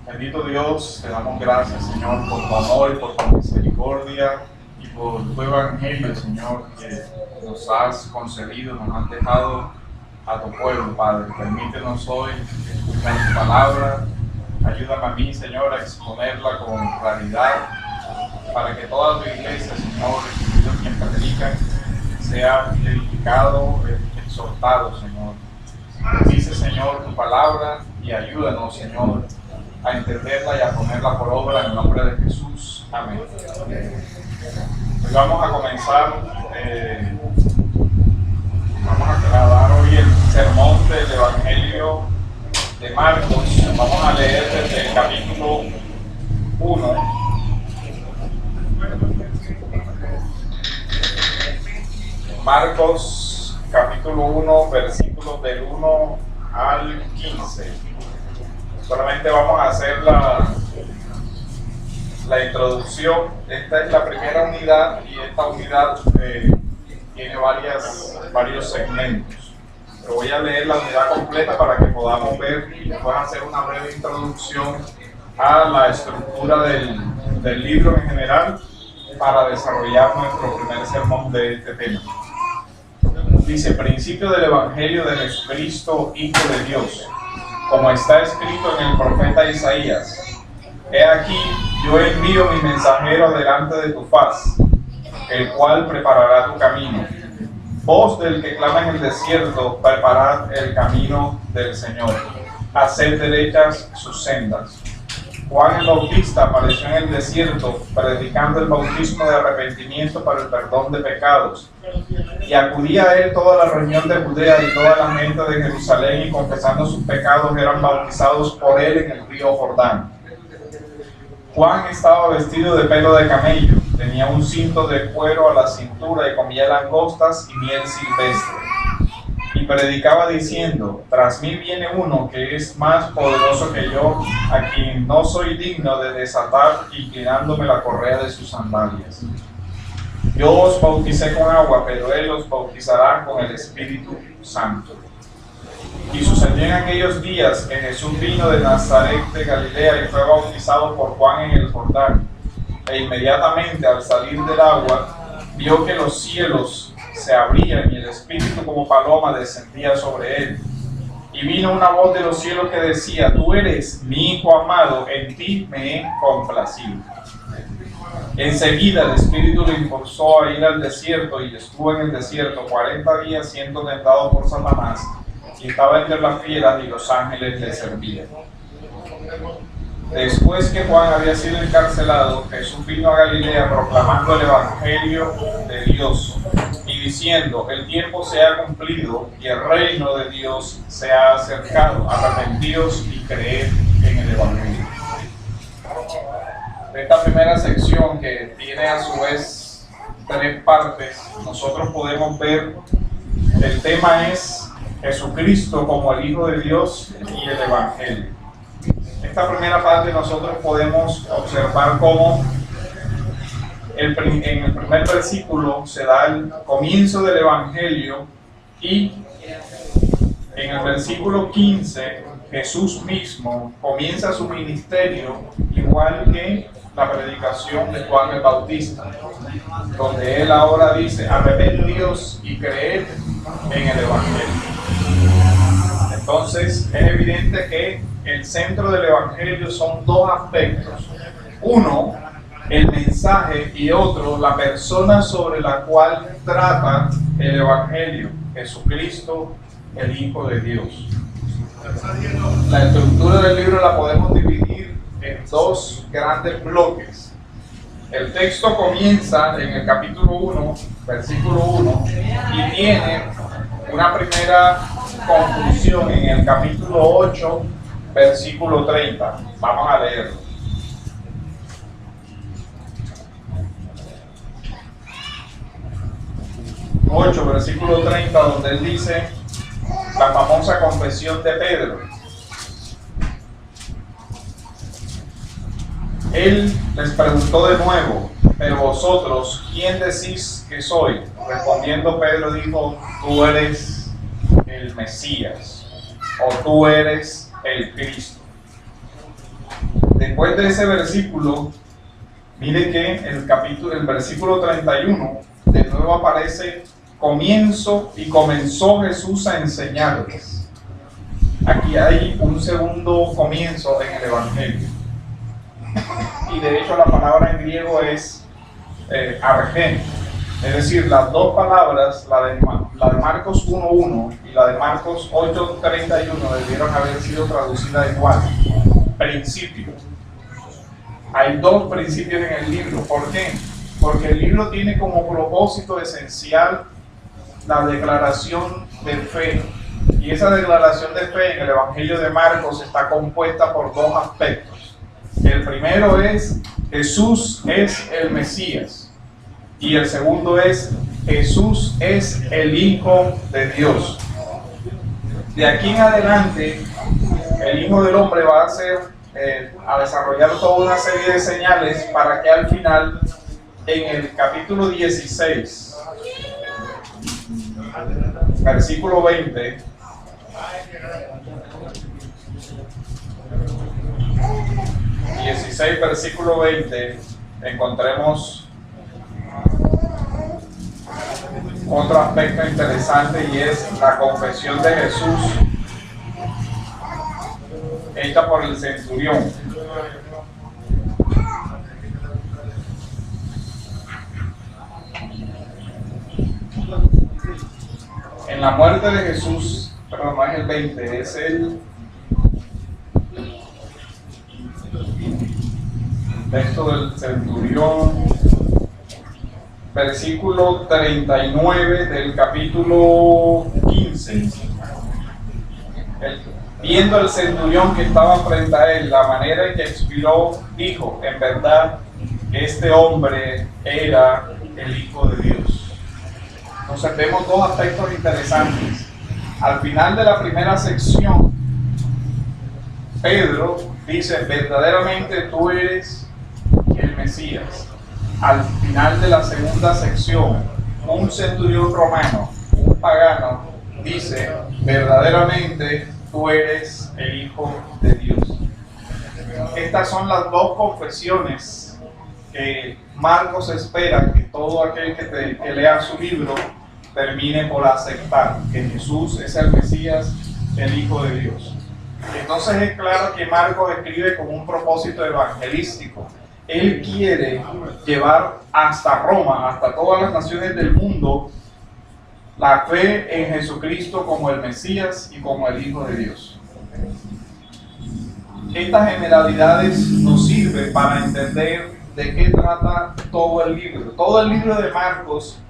Bendito Dios, te damos gracias, Señor, por tu amor y por tu misericordia y por tu evangelio, Señor, que nos has concedido, nos has dejado a tu pueblo, Padre. Permítenos hoy escuchar tu palabra. Ayúdame a mí, Señor, a exponerla con claridad para que toda tu iglesia, Señor, incluido quien predica, sea edificado, exhortado, Señor. Dice, Señor, tu palabra y ayúdanos, Señor, a entenderla y a ponerla por obra en el nombre de Jesús. Amén. Pues vamos a comenzar, vamos a dar hoy el sermón del Evangelio de Marcos. Vamos a leer desde el capítulo 1. Marcos, capítulo 1, versículos del 1 al 15. Solamente vamos a hacer la introducción. Esta es la primera unidad y esta unidad tiene varios segmentos. Pero voy a leer la unidad completa para que podamos ver y después hacer una breve introducción a la estructura del libro en general para desarrollar nuestro primer sermón de este tema. Dice: principio del Evangelio de Jesucristo, Hijo de Dios, como está escrito en el profeta Isaías: he aquí, yo envío mi mensajero delante de tu faz, el cual preparará tu camino. Voz del que clama en el desierto: preparad el camino del Señor, haced derechas sus sendas. Juan el Bautista apareció en el desierto, predicando el bautismo de arrepentimiento para el perdón de pecados. Y acudía a él toda la región de Judea y toda la gente de Jerusalén, y confesando sus pecados eran bautizados por él en el río Jordán. Juan estaba vestido de pelo de camello, tenía un cinto de cuero a la cintura y comía langostas y miel silvestre. Y predicaba diciendo: tras mí viene uno que es más poderoso que yo, a quien no soy digno de desatar, inclinándome la correa de sus sandalias. Yo os bauticé con agua, pero él os bautizará con el Espíritu Santo. Y sucedió en aquellos días que Jesús vino de Nazaret de Galilea y fue bautizado por Juan en el Jordán. E inmediatamente al salir del agua, vio que los cielos se abrían y el Espíritu como paloma descendía sobre él. Y vino una voz de los cielos que decía: tú eres mi Hijo amado, en ti me he complacido. Enseguida el Espíritu le impulsó a ir al desierto, y estuvo en el desierto 40 días siendo tentado por Satanás, y estaba entre las fieras, y los ángeles le servían. Después que Juan había sido encarcelado, Jesús vino a Galilea proclamando el Evangelio de Dios y diciendo: el tiempo se ha cumplido y el reino de Dios se ha acercado. Arrepentíos y creed en el Evangelio. Esta primera sección, que tiene a su vez 3 partes, nosotros podemos ver, el tema es Jesucristo como el Hijo de Dios y el Evangelio. Esta primera parte nosotros podemos observar cómo en el primer versículo se da el comienzo del Evangelio, y en el versículo 15 Jesús mismo comienza su ministerio, igual que la predicación de Juan el Bautista, donde él ahora dice: arrepentíos y creed en el Evangelio. Entonces es evidente que el centro del Evangelio son 2 aspectos: uno, el mensaje, y otro, la persona sobre la cual trata el Evangelio: Jesucristo, el Hijo de Dios. La estructura del libro la podemos dividir en 2 grandes bloques. El texto comienza en el capítulo 1, versículo 1, y tiene una primera conclusión en el capítulo 8, versículo 30. Vamos a leerlo. 8, versículo 30, donde él dice la famosa confesión de Pedro. Él les preguntó de nuevo: pero vosotros, ¿quién decís que soy? Respondiendo Pedro dijo: tú eres el Mesías, o tú eres el Cristo. Después de ese versículo, mire que el versículo 31, de nuevo aparece comenzó Jesús a enseñarles. Aquí hay un segundo comienzo en el Evangelio. Y de hecho la palabra en griego es argen. Es decir, las dos palabras, la de Marcos 1.1 y la de Marcos 8.31, debieron haber sido traducidas igual. Principio. Hay dos principios en el libro. ¿Por qué? Porque el libro tiene como propósito esencial la declaración de fe. Y esa declaración de fe en el Evangelio de Marcos está compuesta por dos aspectos. El primero es: Jesús es el Mesías. Y el segundo es: Jesús es el Hijo de Dios. De aquí en adelante, el Hijo del Hombre va a desarrollar toda una serie de señales para que al final, en el capítulo 16, versículo 20, versículo 20, encontremos otro aspecto interesante, y es la confesión de Jesús hecha por el centurión. En la muerte de Jesús, perdón, no es el 20, es el texto del centurión, versículo 39 del capítulo 15. Viendo el centurión que estaba frente a él la manera en que expiró, dijo: en verdad, este hombre era el Hijo de Dios. Entonces vemos dos aspectos interesantes. Al final de la primera sección, Pedro dice: verdaderamente tú eres el Mesías. Al final de la segunda sección, un centurión romano, un pagano, dice: verdaderamente tú eres el Hijo de Dios. Estas son las dos confesiones que Marcos espera que todo aquel que lea su libro termine por aceptar: que Jesús es el Mesías, el Hijo de Dios. Entonces es claro que Marcos escribe con un propósito evangelístico. Él quiere llevar hasta Roma, hasta todas las naciones del mundo, la fe en Jesucristo como el Mesías y como el Hijo de Dios. Estas generalidades nos sirven para entender de qué trata todo el libro. Todo el libro de Marcos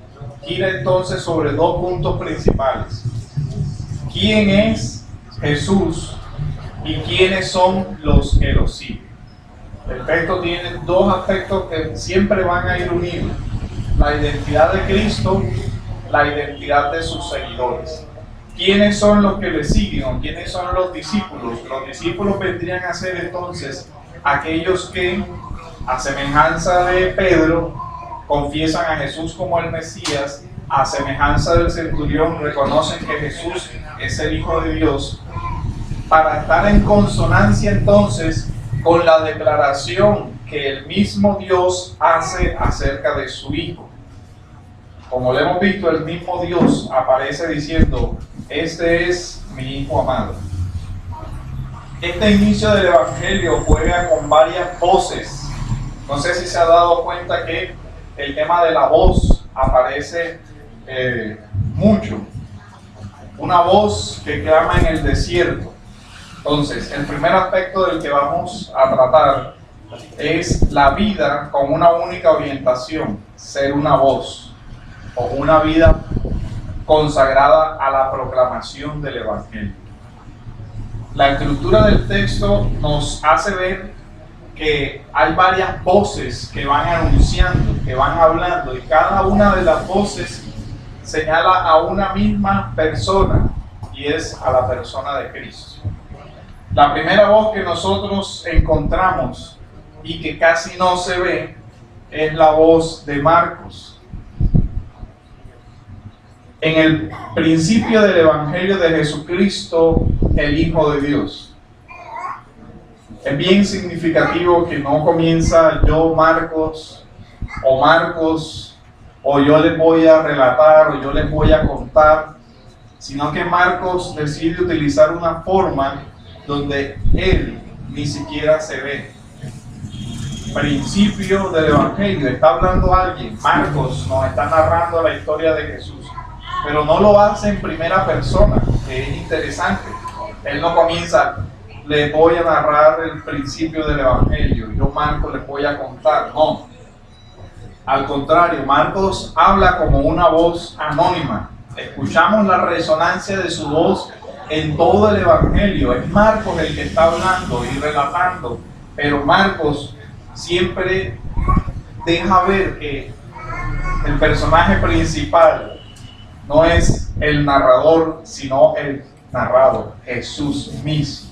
gira entonces sobre dos puntos principales: ¿quién es Jesús y quiénes son los que lo siguen? El texto tiene dos aspectos que siempre van a ir unidos: la identidad de Cristo, la identidad de sus seguidores. ¿Quiénes son los que le siguen o quiénes son los discípulos? Los discípulos vendrían a ser entonces aquellos que, a semejanza de Pedro, confiesan a Jesús como el Mesías, a semejanza del centurión, reconocen que Jesús es el Hijo de Dios, para estar en consonancia entonces con la declaración que el mismo Dios hace acerca de su Hijo. Como lo hemos visto, el mismo Dios aparece diciendo: este es mi Hijo amado. Este inicio del Evangelio juega con varias voces. No sé si se ha dado cuenta que el tema de la voz aparece mucho. Una voz que clama en el desierto. Entonces, el primer aspecto del que vamos a tratar es la vida con una única orientación: ser una voz, o una vida consagrada a la proclamación del Evangelio. La estructura del texto nos hace ver que hay varias voces que van anunciando, que van hablando, y cada una de las voces señala a una misma persona, y es a la persona de Cristo. La primera voz que nosotros encontramos y que casi no se ve es la voz de Marcos. En el principio del Evangelio de Jesucristo, el Hijo de Dios. Es bien significativo que no comienza yo Marcos, o yo les voy a relatar, o yo les voy a contar, sino que Marcos decide utilizar una forma donde él ni siquiera se ve. Principio del Evangelio, está hablando alguien, Marcos nos está narrando la historia de Jesús, pero no lo hace en primera persona, que es interesante. Él no comienza, les voy a narrar el principio del Evangelio, yo Marcos les voy a contar, no. Al contrario, Marcos habla como una voz anónima. Escuchamos la resonancia de su voz en todo el Evangelio. Es Marcos el que está hablando y relatando, pero Marcos siempre deja ver que el personaje principal no es el narrador, sino el narrado, Jesús mismo.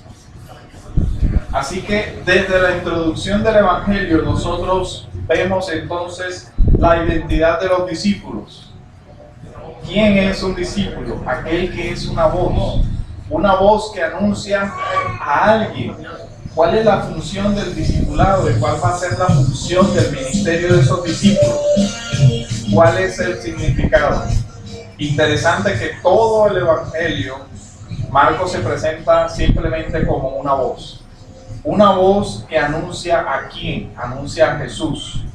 Así que desde la introducción del Evangelio nosotros vemos entonces la identidad de los discípulos. ¿Quién es un discípulo? Aquel que es una voz que anuncia a alguien. ¿Cuál es la función del discipulado? ¿Y cuál va a ser la función del ministerio de esos discípulos? ¿Cuál es el significado? Interesante que todo el Evangelio, Marcos se presenta simplemente como una voz. Una voz que anuncia a quién, anuncia a Jesús.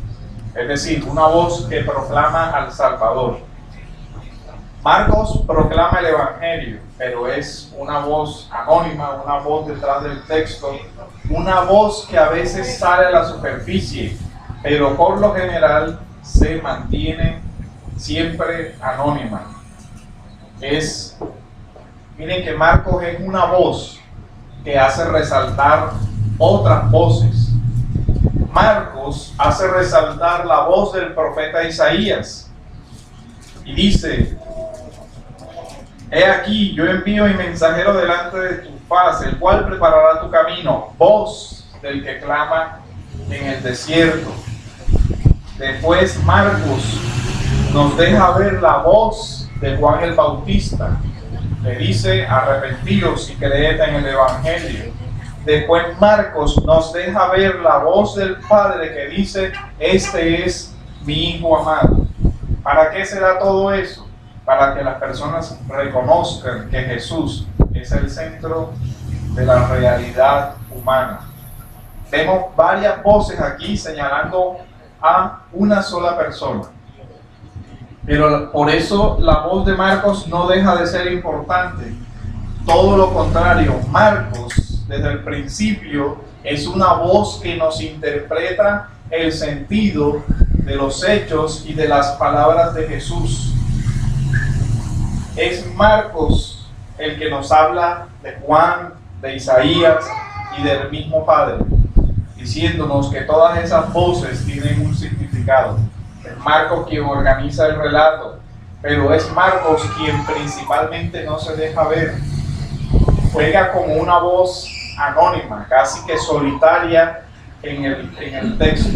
Es decir, una voz que proclama al Salvador. Marcos proclama el Evangelio, pero es una voz anónima, una voz detrás del texto, una voz que a veces sale a la superficie, pero por lo general se mantiene siempre anónima. Miren que Marcos es una voz que hace resaltar otras voces. Marcos hace resaltar la voz del profeta Isaías y dice: he aquí, yo envío mi mensajero delante de tu faz, el cual preparará tu camino, voz del que clama en el desierto. Después Marcos nos deja ver la voz de Juan el Bautista, le dice: arrepentidos y creed en el Evangelio. Después Marcos nos deja ver la voz del Padre que dice: este es mi Hijo amado. ¿Para qué será todo eso? Para que las personas reconozcan que Jesús es el centro de la realidad humana. Vemos varias voces aquí señalando a una sola persona. Pero por eso la voz de Marcos no deja de ser importante. Todo lo contrario, Marcos desde el principio es una voz que nos interpreta el sentido de los hechos y de las palabras de Jesús. Es Marcos el que nos habla de Juan, de Isaías y del mismo Padre, diciéndonos que todas esas voces tienen un significado. Es Marcos quien organiza el relato, pero es Marcos quien principalmente no se deja ver. Juega como una voz anónima, casi que solitaria en el texto.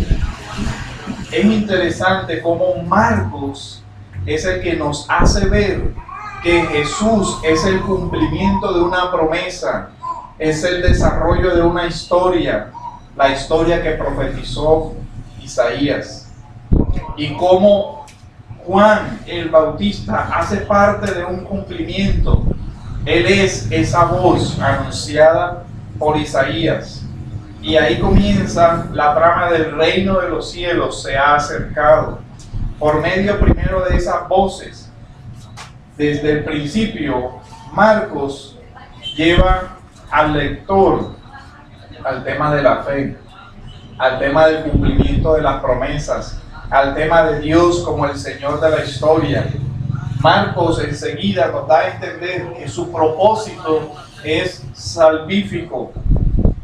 Es interesante cómo Marcos es el que nos hace ver que Jesús es el cumplimiento de una promesa, es el desarrollo de una historia, la historia que profetizó Isaías. Y cómo Juan el Bautista hace parte de un cumplimiento. Él es esa voz anunciada por Isaías. Y ahí comienza la trama del reino de los cielos, se ha acercado. Por medio primero de esas voces, desde el principio, Marcos lleva al lector al tema de la fe, al tema del cumplimiento de las promesas, al tema de Dios como el Señor de la historia. Marcos enseguida nos da a entender que su propósito es salvífico,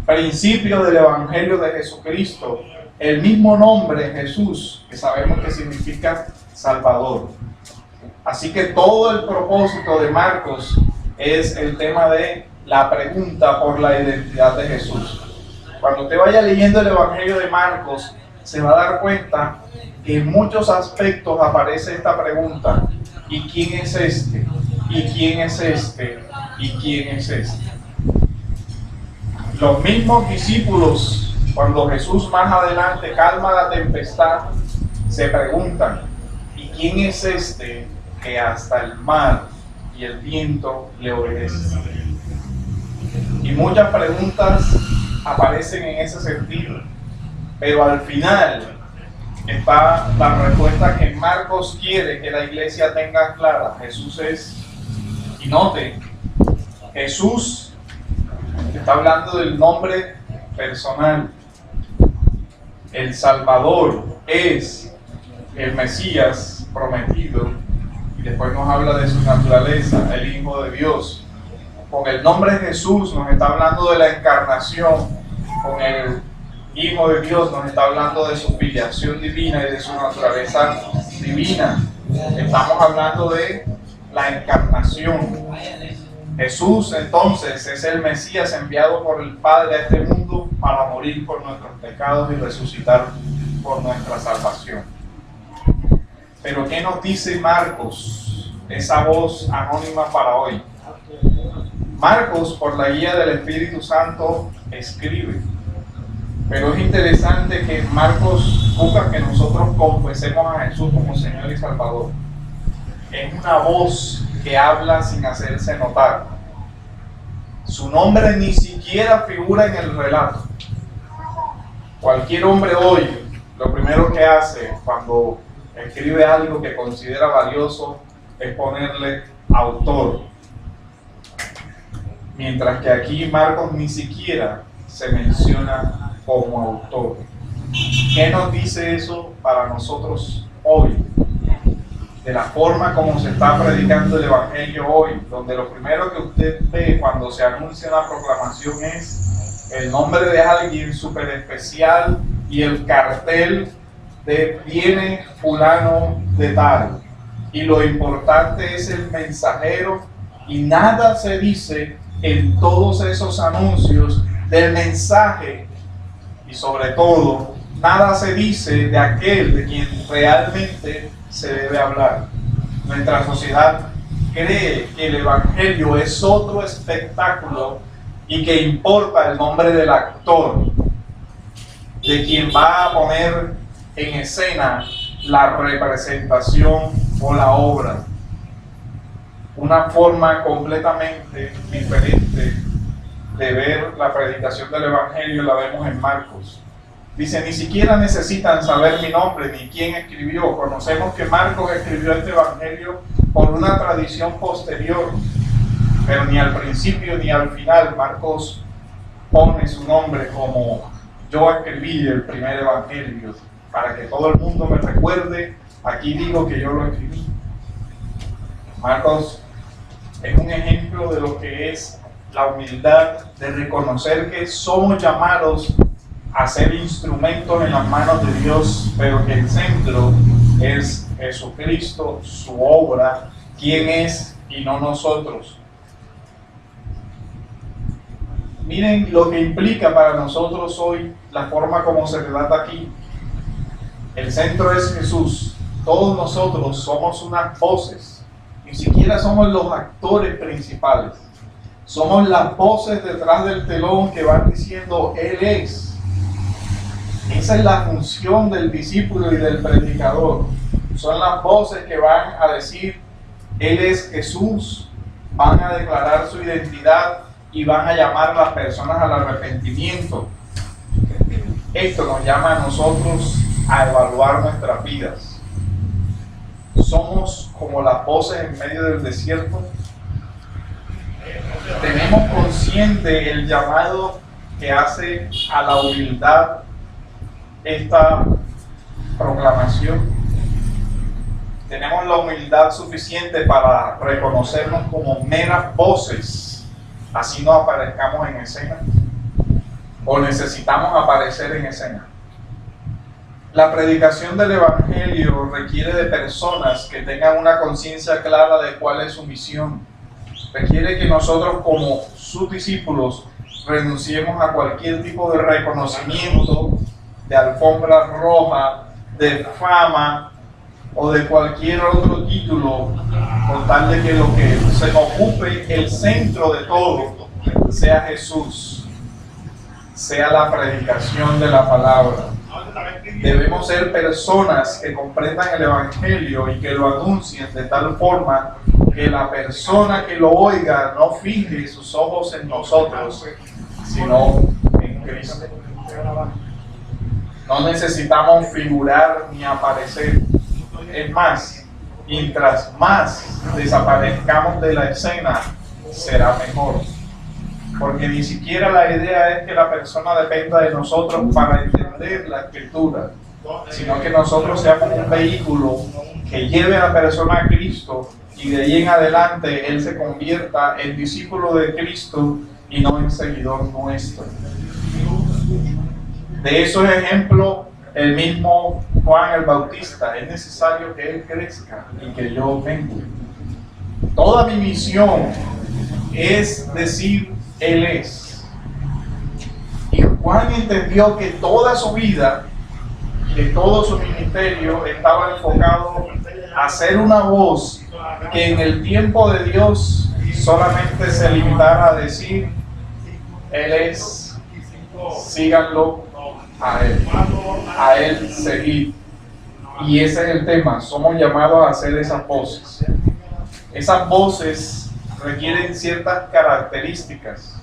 principio del Evangelio de Jesucristo, el mismo nombre Jesús, que sabemos que significa Salvador. Así que todo el propósito de Marcos es el tema de la pregunta por la identidad de Jesús. Cuando usted vaya leyendo el Evangelio de Marcos, se va a dar cuenta que en muchos aspectos aparece esta pregunta: ¿y quién es este? ¿Y quién es este? ¿Y quién es este? Los mismos discípulos, cuando Jesús más adelante calma la tempestad, se preguntan: ¿y quién es este que hasta el mar y el viento le obedecen? Y muchas preguntas aparecen en ese sentido, pero al final está la respuesta que Marcos quiere que la iglesia tenga clara. Jesús es, y note, Jesús está hablando del nombre personal. El Salvador es el Mesías prometido, y después nos habla de su naturaleza, el Hijo de Dios. Con el nombre Jesús nos está hablando de la encarnación, con el Hijo de Dios nos está hablando de su filiación divina y de su naturaleza divina. Estamos hablando de la encarnación. Jesús entonces es el Mesías enviado por el Padre a este mundo para morir por nuestros pecados y resucitar por nuestra salvación. Pero ¿qué nos dice Marcos, esa voz anónima para hoy? Marcos, por la guía del Espíritu Santo, escribe. Pero es interesante que Marcos busca que nosotros confesemos a Jesús como Señor y Salvador. Es una voz que habla sin hacerse notar. Su nombre ni siquiera figura en el relato. Cualquier hombre hoy, lo primero que hace cuando escribe algo que considera valioso es ponerle autor. Mientras que aquí Marcos ni siquiera se menciona como autor. ¿Qué nos dice eso para nosotros hoy? De la forma como se está predicando el Evangelio hoy, donde lo primero que usted ve cuando se anuncia una proclamación es el nombre de alguien súper especial y el cartel de viene fulano de tal. Y lo importante es el mensajero, y nada se dice en todos esos anuncios del mensaje, y sobre todo nada se dice de aquel de quien realmente se debe hablar. Nuestra sociedad cree que el Evangelio es otro espectáculo y que importa el nombre del actor, de quien va a poner en escena la representación o la obra. Una forma completamente diferente de ver la predicación del Evangelio la vemos en Marcos. Dice: ni siquiera necesitan saber mi nombre ni quién escribió. Conocemos que Marcos escribió este Evangelio por una tradición posterior, pero ni al principio ni al final Marcos pone su nombre como: yo escribí el primer Evangelio, para que todo el mundo me recuerde, aquí digo que yo lo escribí. Marcos es un ejemplo de lo que es la humildad, de reconocer que somos llamados a ser instrumentos en las manos de Dios, pero que el centro es Jesucristo, su obra, quién es y no nosotros. Miren lo que implica para nosotros hoy la forma como se relata aquí. El centro es Jesús. Todos nosotros somos unas voces. Ni siquiera somos los actores principales. Somos las voces detrás del telón que van diciendo Él es. Esa es la función del discípulo y del predicador. Son las voces que van a decir Él es Jesús. Van a declarar su identidad y van a llamar a las personas al arrepentimiento. Esto nos llama a nosotros a evaluar nuestras vidas. Somos como las voces en medio del desierto. Tenemos consciente el llamado que hace a la humildad esta proclamación. Tenemos la humildad suficiente para reconocernos como meras voces, así no aparezcamos en escena, o necesitamos aparecer en escena. La predicación del Evangelio requiere de personas que tengan una conciencia clara de cuál es su misión. Requiere que nosotros, como sus discípulos, renunciemos a cualquier tipo de reconocimiento, de alfombra roja, de fama o de cualquier otro título, con tal de que lo que se ocupe el centro de todo sea Jesús. sea la predicación de la palabra. Debemos ser personas que comprendan el Evangelio y que lo anuncien de tal forma que la persona que lo oiga no fije sus ojos en nosotros, sino en Cristo. No necesitamos figurar ni aparecer. Es más, mientras más desaparezcamos de la escena, será mejor. Porque ni siquiera la idea es que la persona dependa de nosotros para entender la Escritura, sino que nosotros seamos un vehículo que lleve a la persona a Cristo y de ahí en adelante él se convierta en discípulo de Cristo y no en seguidor nuestro. De eso es ejemplo el mismo Juan el Bautista. Es necesario que él crezca y que yo mengue. Toda mi misión es decir, él es. Y Juan entendió que toda su vida, que todo su ministerio estaba enfocado a ser una voz que en el tiempo de Dios solamente se limitara a decir, él es, síganlo a él seguir. Y ese es el tema, somos llamados a hacer esas voces. Esas voces requieren ciertas características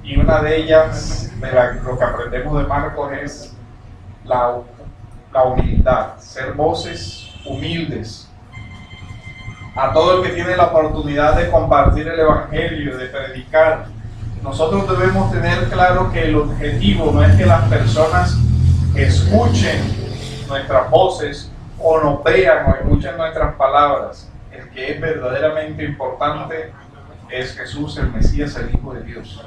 y una de ellas, lo que aprendemos de Marcos, es la humildad, ser voces humildes. A todo el que tiene la oportunidad de compartir el Evangelio, de predicar, nosotros debemos tener claro que el objetivo no es que las personas escuchen nuestras voces o nos vean o escuchen nuestras palabras. El que es verdaderamente importante es Jesús, el Mesías, el Hijo de Dios.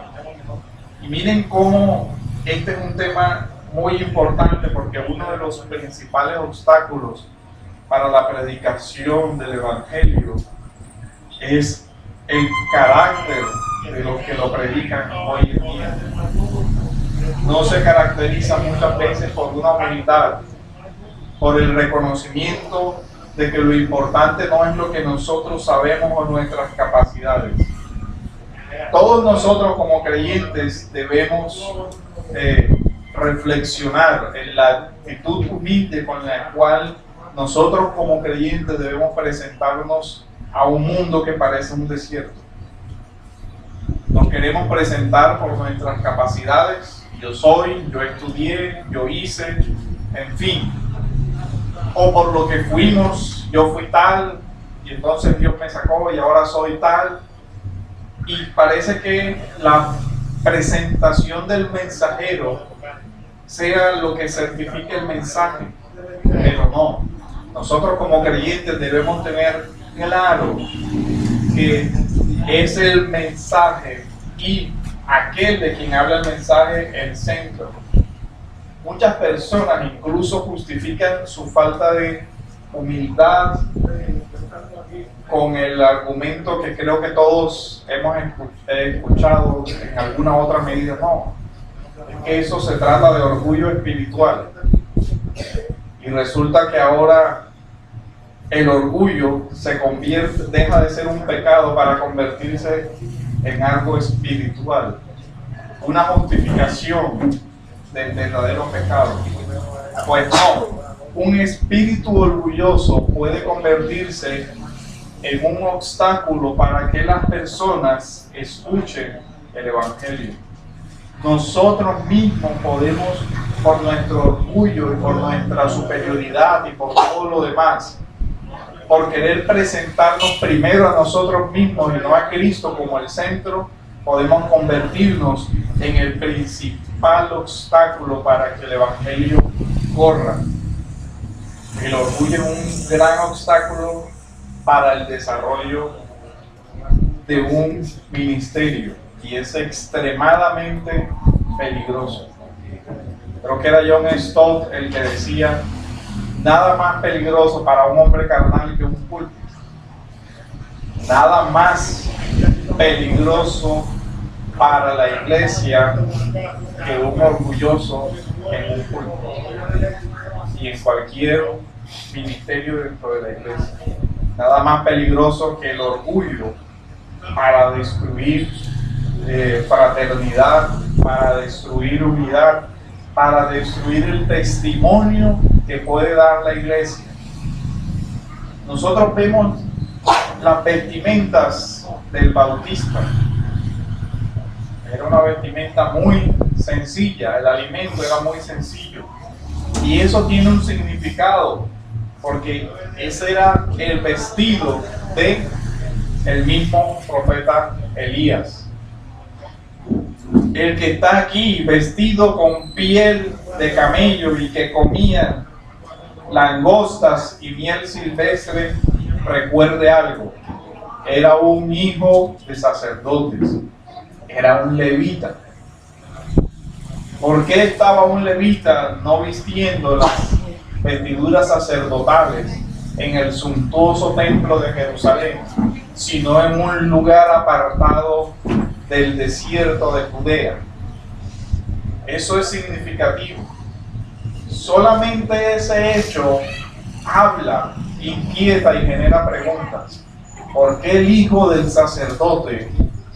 Y miren cómo este es un tema muy importante, porque uno de los principales obstáculos para la predicación del Evangelio es el carácter de los que lo predican hoy en día. No se caracteriza muchas veces por una humildad, por el reconocimiento de que lo importante no es lo que nosotros sabemos o nuestras capacidades. Todos nosotros como creyentes debemos reflexionar en la actitud humilde con la cual nosotros como creyentes debemos presentarnos a un mundo que parece un desierto. Nos queremos presentar por nuestras capacidades, yo soy, yo estudié, yo hice, en fin, o por lo que fuimos, yo fui tal, y entonces Dios me sacó y ahora soy tal. Y parece que la presentación del mensajero sea lo que certifique el mensaje, pero no. Nosotros como creyentes debemos tener claro que es el mensaje y aquel de quien habla el mensaje el centro. Muchas personas incluso justifican su falta de humildad con el argumento que creo que todos hemos escuchado en alguna otra medida. No, es que eso se trata de orgullo espiritual. Y resulta que ahora el orgullo deja de ser un pecado para convertirse en algo espiritual, una justificación del verdadero pecado. Pues no, un espíritu orgulloso puede convertirse en un obstáculo para que las personas escuchen el Evangelio. Nosotros mismos podemos, por nuestro orgullo y por nuestra superioridad y por todo lo demás, por querer presentarnos primero a nosotros mismos y no a Cristo como el centro, podemos convertirnos en el principal obstáculo para que el Evangelio corra. El orgullo es un gran obstáculo para el desarrollo de un ministerio y es extremadamente peligroso. Creo que era John Stott el que decía: nada más peligroso para un hombre carnal que un púlpito. Nada más peligroso para la iglesia que un orgulloso en un púlpito. Y en cualquier ministerio dentro de la iglesia. Nada más peligroso que el orgullo para destruir fraternidad, para destruir unidad, para destruir el testimonio que puede dar la iglesia. Nosotros vemos las vestimentas del Bautista. Era una vestimenta muy sencilla, el alimento era muy sencillo. Y eso tiene un significado, porque ese era el vestido de el mismo profeta Elías. El que está aquí vestido con piel de camello y que comía langostas y miel silvestre, recuerde algo: era un hijo de sacerdotes, era un levita. ¿Por qué estaba un levita no vistiendo las vestiduras sacerdotales en el suntuoso templo de Jerusalén, sino en un lugar apartado del desierto de Judea? Eso es significativo. Solamente ese hecho habla, inquieta y genera preguntas. ¿Por qué el hijo del sacerdote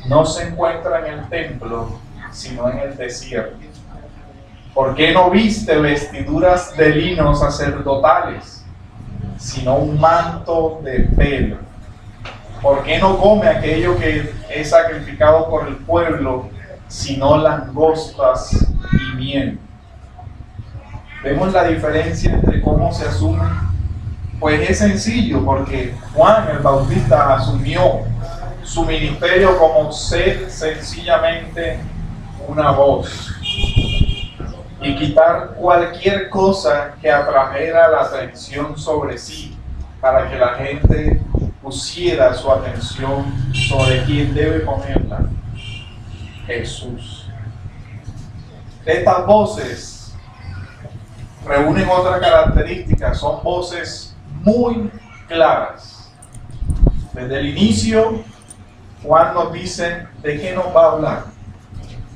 no se encuentra en el templo, sino en el desierto? ¿Por qué no viste vestiduras de lino sacerdotales, sino un manto de pelo? ¿Por qué no come aquello que es sacrificado por el pueblo, sino langostas y miel? Vemos la diferencia entre cómo se asume. Pues es sencillo, porque Juan el Bautista asumió su ministerio como ser sencillamente una voz y quitar cualquier cosa que atrajera la atención sobre sí, para que la gente pusiera su atención sobre quién debe ponerla: Jesús. Estas voces reúnen otra característica: son voces muy claras. Desde el inicio, Juan nos dice de qué nos va a hablar.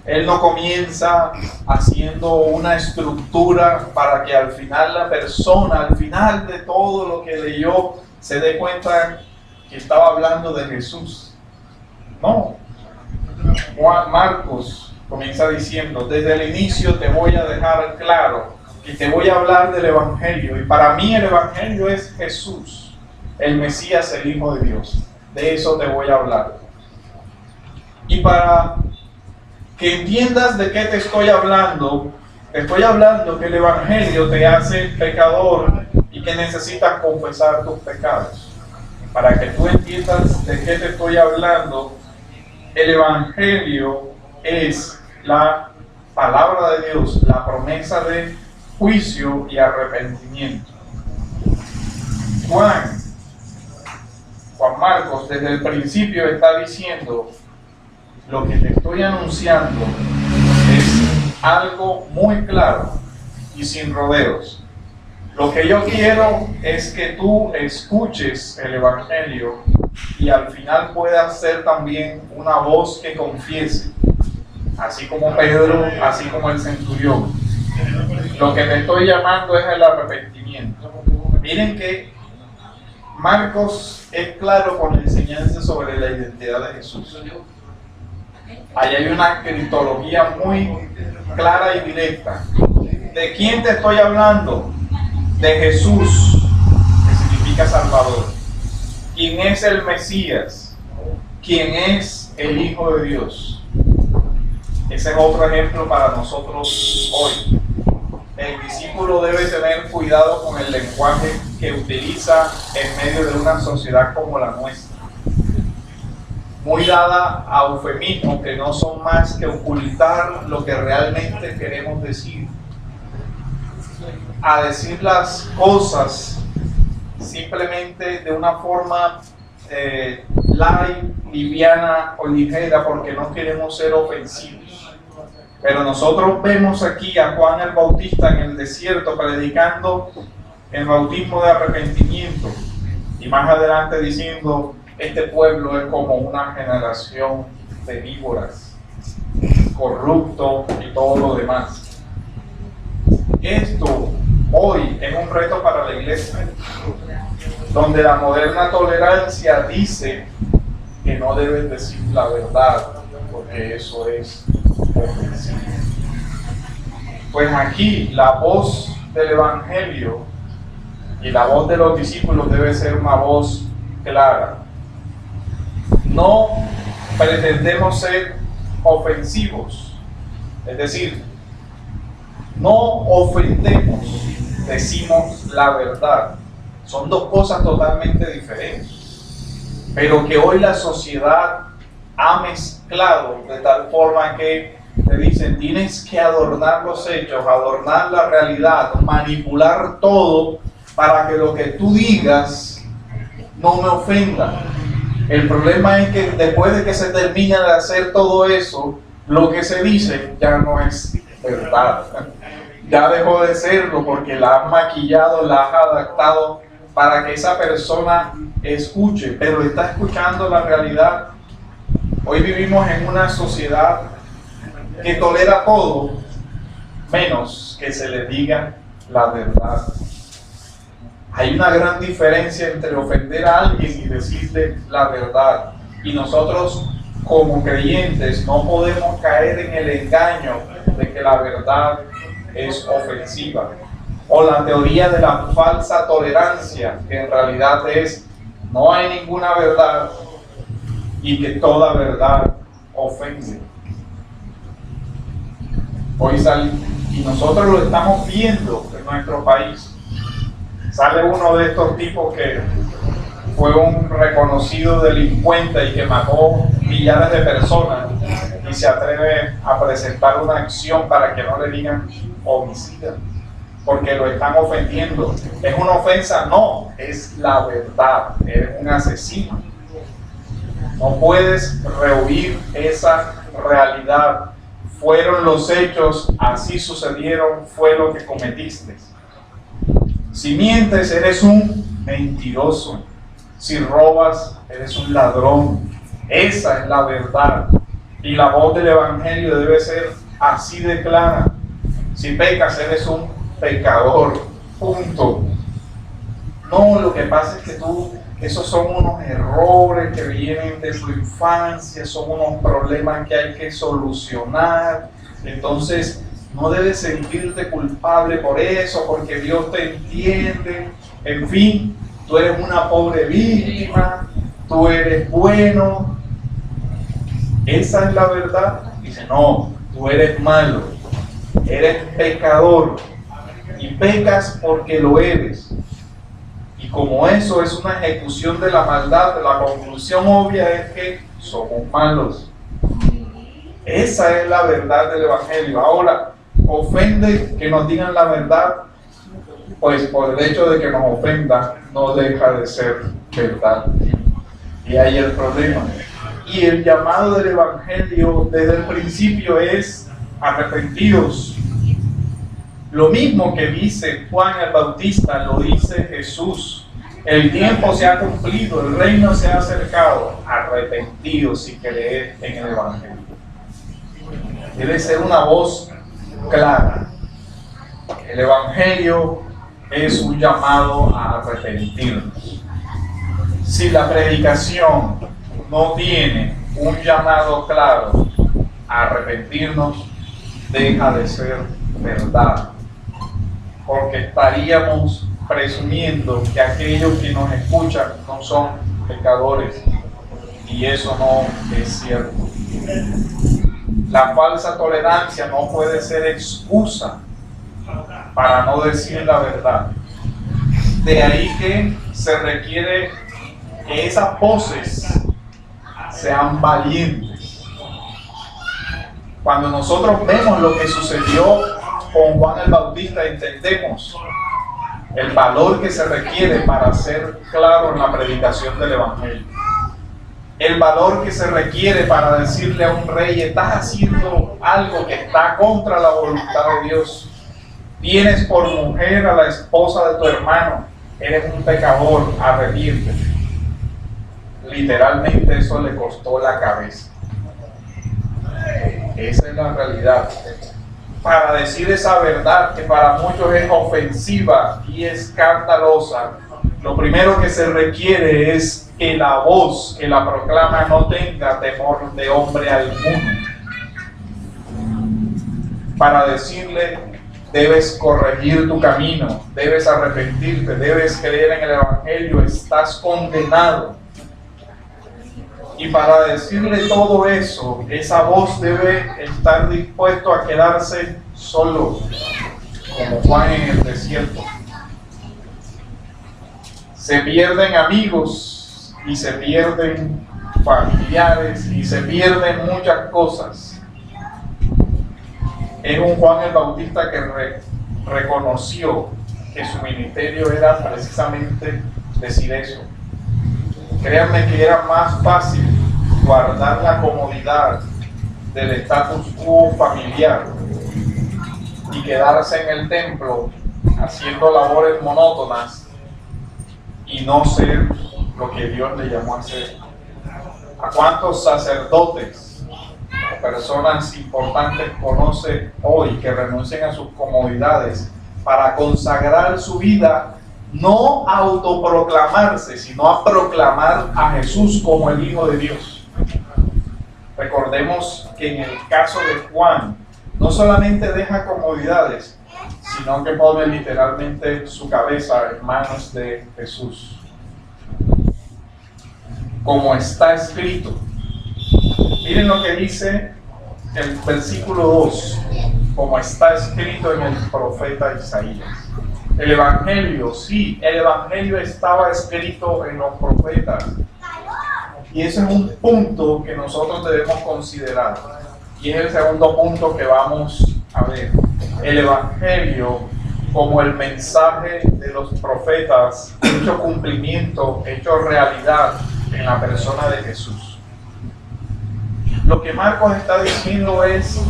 Él no comienza haciendo una estructura para que al final la persona, al final de todo lo que leyó, se dé cuenta que estaba hablando de Jesús. No. Marcos comienza diciendo: desde el inicio te voy a dejar claro y te voy a hablar del Evangelio. Y para mí el Evangelio es Jesús, el Mesías, el Hijo de Dios. De eso te voy a hablar. Y para que entiendas de qué te estoy hablando que el Evangelio te hace pecador y que necesitas confesar tus pecados. Para que tú entiendas de qué te estoy hablando, el Evangelio es la palabra de Dios, la promesa de juicio y arrepentimiento. Juan Marcos desde el principio está diciendo: lo que te estoy anunciando es algo muy claro y sin rodeos. Lo que yo quiero es que tú escuches el Evangelio y al final puedas ser también una voz que confiese, así como Pedro, así como el centurión. Lo que te estoy llamando es el arrepentimiento. Miren que Marcos es claro con la enseñanza sobre la identidad de Jesús. Ahí hay una cristología muy clara y directa. ¿De quién te estoy hablando? De Jesús, que significa Salvador. ¿Quién es el Mesías? ¿Quién es el Hijo de Dios? Ese es otro ejemplo para nosotros hoy. El discípulo debe tener cuidado con el lenguaje que utiliza en medio de una sociedad como la nuestra, muy dada a eufemismos que no son más que ocultar lo que realmente queremos decir, a decir las cosas simplemente de una forma light, liviana o ligera, porque no queremos ser ofensivos. Pero nosotros vemos aquí a Juan el Bautista en el desierto predicando el bautismo de arrepentimiento, y más adelante diciendo: este pueblo es como una generación de víboras, corrupto y todo lo demás. Esto hoy es un reto para la iglesia, donde la moderna tolerancia dice que no debes decir la verdad, porque eso es ofensivo. Pues aquí la voz del Evangelio y la voz de los discípulos debe ser una voz clara. No pretendemos ser ofensivos, es decir, no ofendemos, decimos la verdad. Son dos cosas totalmente diferentes, pero que hoy la sociedad ha mezclado de tal forma que te dicen tienes que adornar los hechos, adornar la realidad, manipular todo para que lo que tú digas no me ofenda. El problema es que después de que se termina de hacer todo eso, lo que se dice ya no es verdad. Ya dejó de serlo porque la has maquillado, la has adaptado para que esa persona escuche, pero está escuchando la realidad. Hoy vivimos en una sociedad que tolera todo, menos que se le diga la verdad. Hay una gran diferencia entre ofender a alguien y decirle la verdad. Y nosotros, como creyentes, no podemos caer en el engaño de que la verdad es ofensiva. O la teoría de la falsa tolerancia, que en realidad es no hay ninguna verdad y que toda verdad ofende. Hoy y nosotros lo estamos viendo en nuestro país. Sale uno de estos tipos que fue un reconocido delincuente y que mató millares de personas y se atreve a presentar una acción para que no le digan homicida, porque lo están ofendiendo. ¿Es una ofensa? No, es la verdad. Eres un asesino. No puedes rehuir esa realidad. Fueron los hechos, así sucedieron, fue lo que cometiste. Si mientes, eres un mentiroso. Si robas, eres un ladrón. Esa es la verdad. Y la voz del Evangelio debe ser así de clara. Si pecas, eres un pecador. Punto. No, lo que pasa es que esos son unos errores que vienen de tu infancia, son unos problemas que hay que solucionar. Entonces, no debes sentirte culpable por eso, porque Dios te entiende. En fin, tú eres una pobre víctima, tú eres bueno. Esa es la verdad. Dice, no, tú eres malo, eres pecador y pecas porque lo eres. Y como eso es una ejecución de la maldad, la conclusión obvia es que somos malos. Esa es la verdad del Evangelio. Ahora, ofende que nos digan la verdad, pues por el hecho de que nos ofenda, no deja de ser verdad. Y ahí el problema. Y el llamado del Evangelio desde el principio es arrepentidos. Lo mismo que dice Juan el Bautista, lo dice Jesús. El tiempo se ha cumplido, el reino se ha acercado. Arrepentidos si crees en el Evangelio. Debe ser una voz clara. El Evangelio es un llamado a arrepentirnos. Si la predicación no tiene un llamado claro a arrepentirnos, deja de ser verdad. Porque estaríamos presumiendo que aquellos que nos escuchan no son pecadores. Y eso no es cierto. La falsa tolerancia no puede ser excusa para no decir la verdad. De ahí que se requiere que esas voces sean valientes. Cuando nosotros vemos lo que sucedió con Juan el Bautista, entendemos el valor que se requiere para ser claro en la predicación del Evangelio. El valor que se requiere para decirle a un rey, estás haciendo algo que está contra la voluntad de Dios. Tienes por mujer a la esposa de tu hermano, eres un pecador, arrepiéntete. Literalmente eso le costó la cabeza. Esa es la realidad. Para decir esa verdad que para muchos es ofensiva y escandalosa, lo primero que se requiere es que la voz que la proclama no tenga temor de hombre alguno. para decirle: debes corregir tu camino, debes arrepentirte, debes creer en el Evangelio, estás condenado. Y para decirle todo eso, esa voz debe estar dispuesto a quedarse solo, como Juan en el desierto. Se pierden amigos y se pierden familiares y se pierden muchas cosas. Es un Juan el Bautista que reconoció que su ministerio era precisamente decir eso. Créanme que era más fácil guardar la comodidad del status quo familiar y quedarse en el templo haciendo labores monótonas y no ser lo que Dios le llamó a ser. ¿A cuántos sacerdotes o personas importantes conoce hoy que renuncian a sus comodidades para consagrar su vida, no a autoproclamarse, sino a proclamar a Jesús como el Hijo de Dios? Recordemos que en el caso de Juan, no solamente deja comodidades, sino que pone literalmente su cabeza en manos de Jesús. Como está escrito. Miren lo que dice el versículo 2, como está escrito en el profeta Isaías. El Evangelio, sí, el Evangelio estaba escrito en los profetas. Y ese es un punto que nosotros debemos considerar. Y es el segundo punto que vamos a ver. El Evangelio como el mensaje de los profetas, hecho cumplimiento, hecho realidad en la persona de Jesús. Lo que Marcos está diciendo es: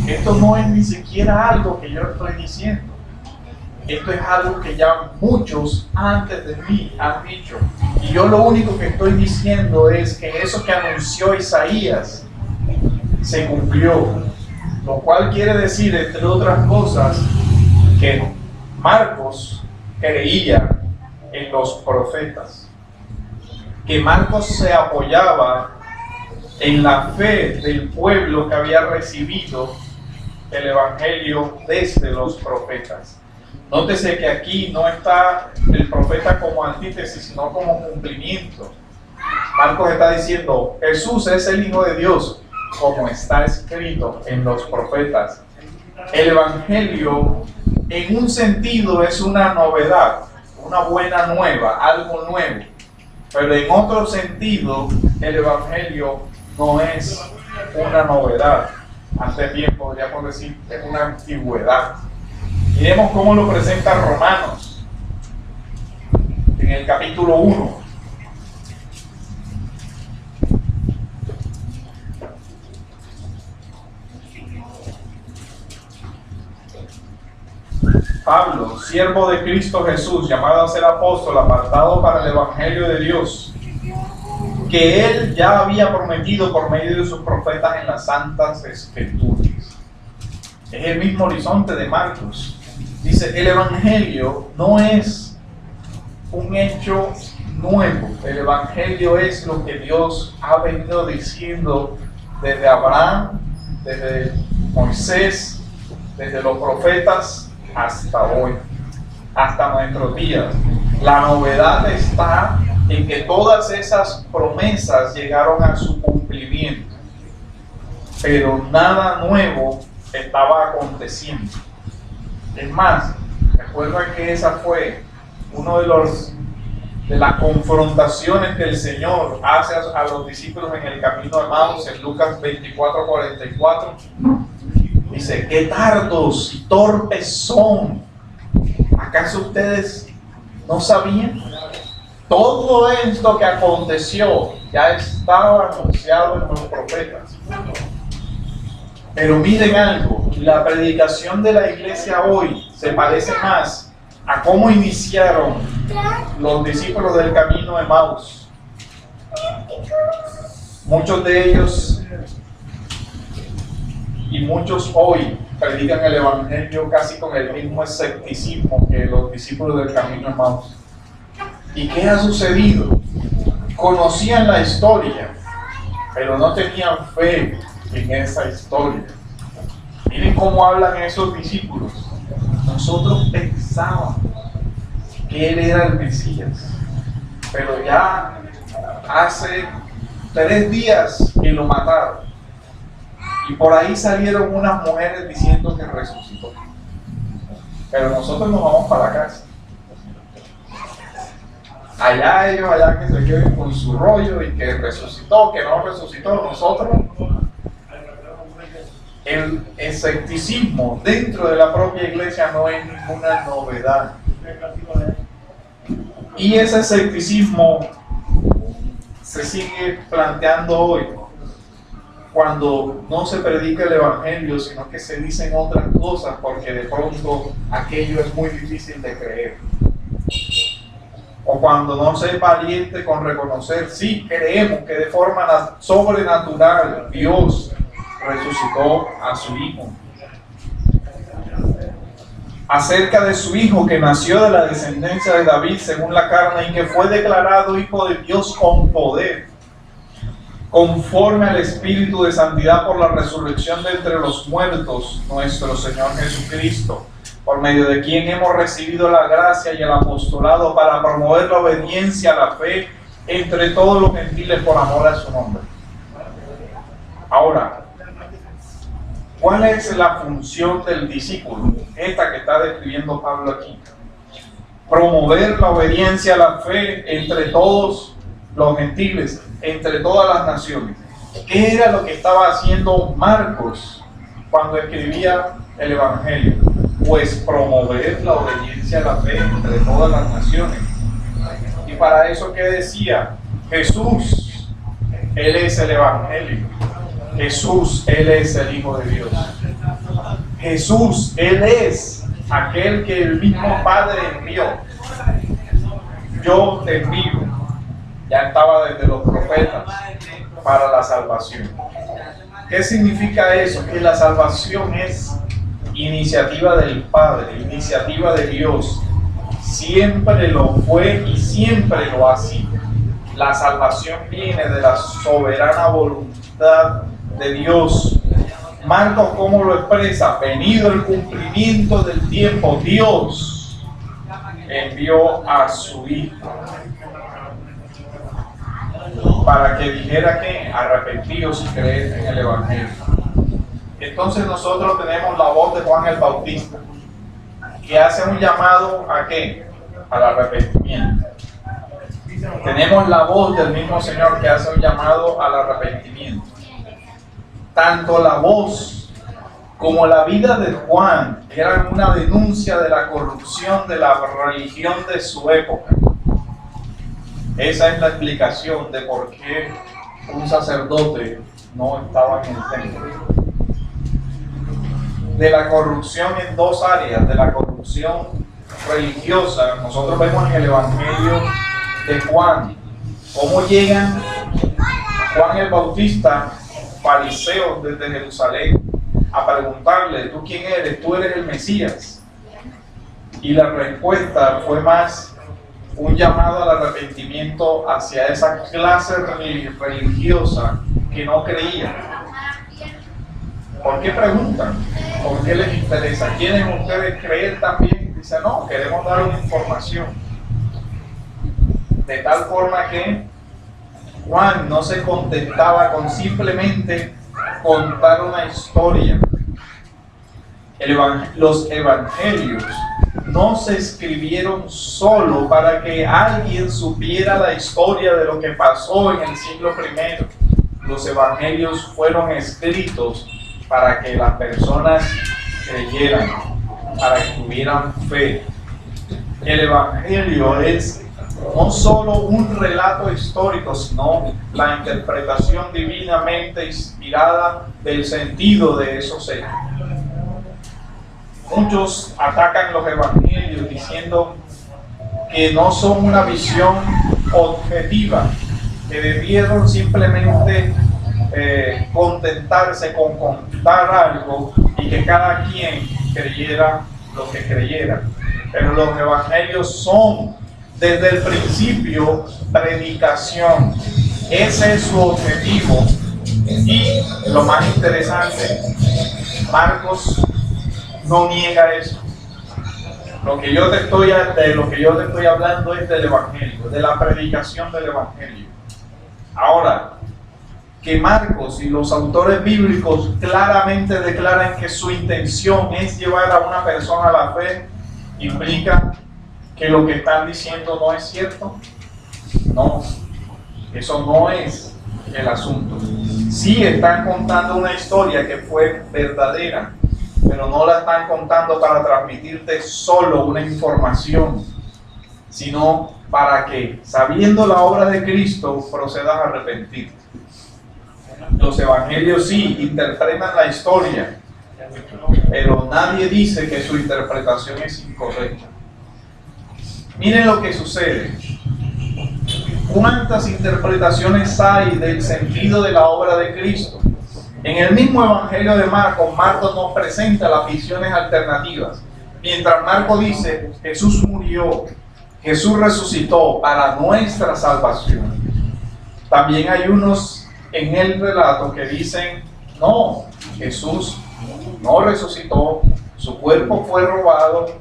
esto no es ni siquiera algo que yo estoy diciendo. Esto es algo que ya muchos antes de mí han dicho. Y yo lo único que estoy diciendo es que eso que anunció Isaías se cumplió. Lo cual quiere decir, entre otras cosas, que Marcos creía en los profetas. Que Marcos se apoyaba en la fe del pueblo que había recibido el Evangelio desde los profetas. Nótese que aquí no está el profeta como antítesis, sino como cumplimiento. Marcos está diciendo: Jesús es el Hijo de Dios, como está escrito en los profetas. El Evangelio, en un sentido, es una novedad, una buena nueva, algo nuevo. Pero en otro sentido, el Evangelio no es una novedad. Antes bien podríamos decir que es una antigüedad. Miremos cómo lo presenta Romanos en el capítulo 1. Pablo, siervo de Cristo Jesús, llamado a ser apóstol, apartado para el Evangelio de Dios, que Él ya había prometido por medio de sus profetas en las Santas Escrituras. Es el mismo horizonte de Marcos. Dice: el Evangelio no es un hecho nuevo. El Evangelio es lo que Dios ha venido diciendo desde Abraham, desde Moisés, desde los profetas, hasta hoy, hasta nuestros días. La novedad está en que todas esas promesas llegaron a su cumplimiento, pero nada nuevo estaba aconteciendo. Es más, recuerda que esa fue uno de las confrontaciones que el Señor hace a los discípulos en el camino de Emaús, en Lucas 24:44. Dice: qué tardos y torpes son. ¿Acaso ustedes no sabían? Todo esto que aconteció ya estaba anunciado en los profetas. Pero miren algo, la predicación de la iglesia hoy se parece más a cómo iniciaron los discípulos del camino de Emaús. Muchos de ellos y muchos hoy predican el Evangelio casi con el mismo escepticismo que los discípulos del camino de Emaús. ¿Y qué ha sucedido? Conocían la historia, pero no tenían fe en esa historia. Miren cómo hablan esos discípulos. Nosotros pensábamos que Él era el Mesías, pero ya hace 3 días que lo mataron. Y por ahí salieron unas mujeres diciendo que resucitó. Pero nosotros nos vamos para la casa. Allá ellos, allá que se queden con su rollo y que resucitó, que no resucitó. Nosotros, el escepticismo dentro de la propia iglesia no es ninguna novedad. Y ese escepticismo se sigue planteando hoy cuando no se predica el evangelio, sino que se dicen otras cosas porque de pronto aquello es muy difícil de creer. O cuando no se es valiente con reconocer, sí, creemos que de forma sobrenatural Dios resucitó a su Hijo. Acerca de su Hijo que nació de la descendencia de David según la carne y que fue declarado Hijo de Dios con poder, conforme al Espíritu de santidad por la resurrección de entre los muertos, nuestro Señor Jesucristo, por medio de quien hemos recibido la gracia y el apostolado para promover la obediencia a la fe entre todos los gentiles por amor a su nombre. Ahora, ¿cuál es la función del discípulo? Esta que está describiendo Pablo aquí. Promover la obediencia a la fe entre todos los gentiles, entre todas las naciones. ¿Qué era lo que estaba haciendo Marcos cuando escribía el Evangelio? Pues promover la obediencia a la fe entre todas las naciones. Y para eso, ¿qué decía? Jesús, Él es el Evangelio. Jesús, Él es el Hijo de Dios. Jesús, Él es aquel que el mismo Padre envió. Yo te envío. Ya estaba desde los profetas para la salvación. ¿Qué significa eso? Que la salvación es iniciativa del Padre, iniciativa de Dios. Siempre lo fue y siempre lo ha sido. La salvación viene de la soberana voluntad de Dios. Marcos, ¿cómo lo expresa? Venido el cumplimiento del tiempo, Dios envió a su Hijo para que dijera que arrepentidos y creed en el Evangelio. Entonces nosotros tenemos la voz de Juan el Bautista, que hace un llamado ¿a qué? Al arrepentimiento. Tenemos la voz del mismo Señor que hace un llamado al arrepentimiento. Tanto la voz como la vida de Juan eran una denuncia de la corrupción de la religión de su época. Esa es la explicación de por qué un sacerdote no estaba en el templo. De la corrupción en 2 áreas, de la corrupción religiosa. Nosotros vemos en el Evangelio de Juan cómo llegan Juan el Bautista, fariseos desde Jerusalén, a preguntarle: ¿tú quién eres? ¿Tú eres el Mesías? Y la respuesta fue más un llamado al arrepentimiento hacia esa clase religiosa que no creía. ¿Por qué preguntan? ¿Por qué les interesa? ¿Quieren ustedes creer también? Dicen: no, queremos dar una información. De tal forma que Juan no se contentaba con simplemente contar una historia. Los evangelios no se escribieron solo para que alguien supiera la historia de lo que pasó en el siglo I. Los evangelios fueron escritos para que las personas creyeran, para que tuvieran fe. El evangelio es no solo un relato histórico, sino la interpretación divinamente inspirada del sentido de esos hechos. Muchos atacan los evangelios diciendo que no son una visión objetiva, que debieron simplemente contentarse con contar algo y que cada quien creyera lo que creyera. Pero los evangelios son desde el principio predicación. Ese es su objetivo. Y lo más interesante, Marcos no niega eso. De lo que yo te estoy hablando es del Evangelio, de la predicación del Evangelio. Ahora, que Marcos y los autores bíblicos claramente declaran que su intención es llevar a una persona a la fe, ¿implica que lo que están diciendo no es cierto? No, eso no es el asunto. Sí están contando una historia que fue verdadera, pero no la están contando para transmitirte solo una información, sino para que, sabiendo la obra de Cristo, procedas a arrepentirte. Los evangelios sí interpretan la historia, pero nadie dice que su interpretación es incorrecta. Miren lo que sucede. ¿Cuántas interpretaciones hay del sentido de la obra de Cristo? En el mismo Evangelio de Marcos, Marcos nos presenta las visiones alternativas. Mientras Marcos dice, Jesús murió, Jesús resucitó para nuestra salvación. También hay unos en el relato que dicen, no, Jesús no resucitó, su cuerpo fue robado,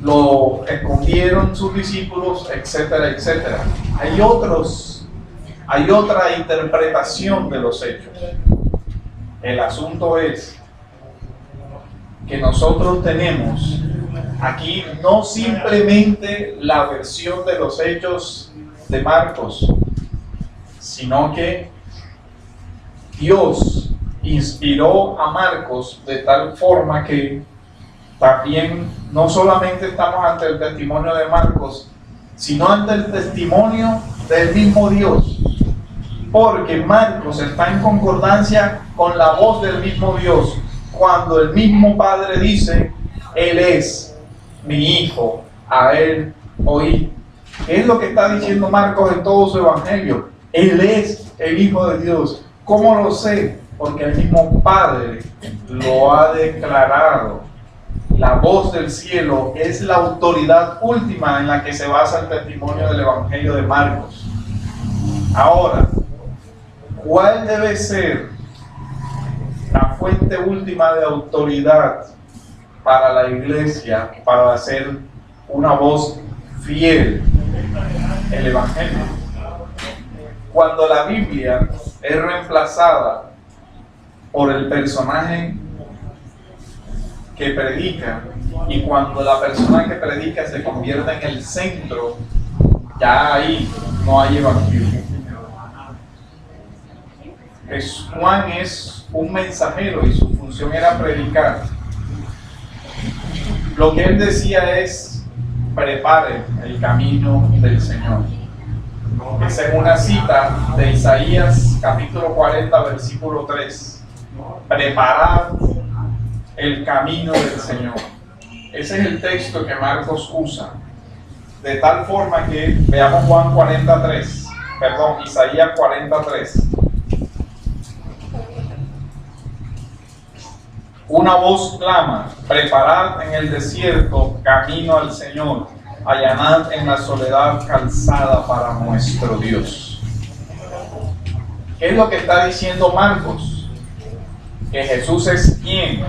lo escondieron sus discípulos, etcétera, etcétera. Hay otra interpretación de los hechos. El asunto es que nosotros tenemos aquí no simplemente la versión de los hechos de Marcos, sino que Dios inspiró a Marcos de tal forma que también no solamente estamos ante el testimonio de Marcos, sino ante el testimonio del mismo Dios. Porque Marcos está en concordancia con la voz del mismo Dios, cuando el mismo Padre dice, Él es mi Hijo, a Él oí. ¿Qué es lo que está diciendo Marcos en todo su evangelio? Él es el Hijo de Dios. ¿Cómo lo sé? Porque el mismo Padre lo ha declarado. La voz del cielo es la autoridad última en la que se basa el testimonio del evangelio de Marcos. Ahora, ¿cuál debe ser la fuente última de autoridad para la iglesia, para hacer una voz fiel? El Evangelio. Cuando la Biblia es reemplazada por el personaje que predica, y cuando la persona que predica se convierte en el centro, ya ahí no hay evangelio. Juan es un mensajero y su función era predicar. Lo que él decía es: prepare el camino del Señor. Esa es una cita de Isaías capítulo 40 versículo 3. Preparad el camino del Señor. Ese es el texto que Marcos usa. De tal forma que veamos Isaías 43. Una voz clama: preparad en el desierto camino al Señor, allanad en la soledad calzada para nuestro Dios. ¿Qué es lo que está diciendo Marcos? Que Jesús es ¿quién?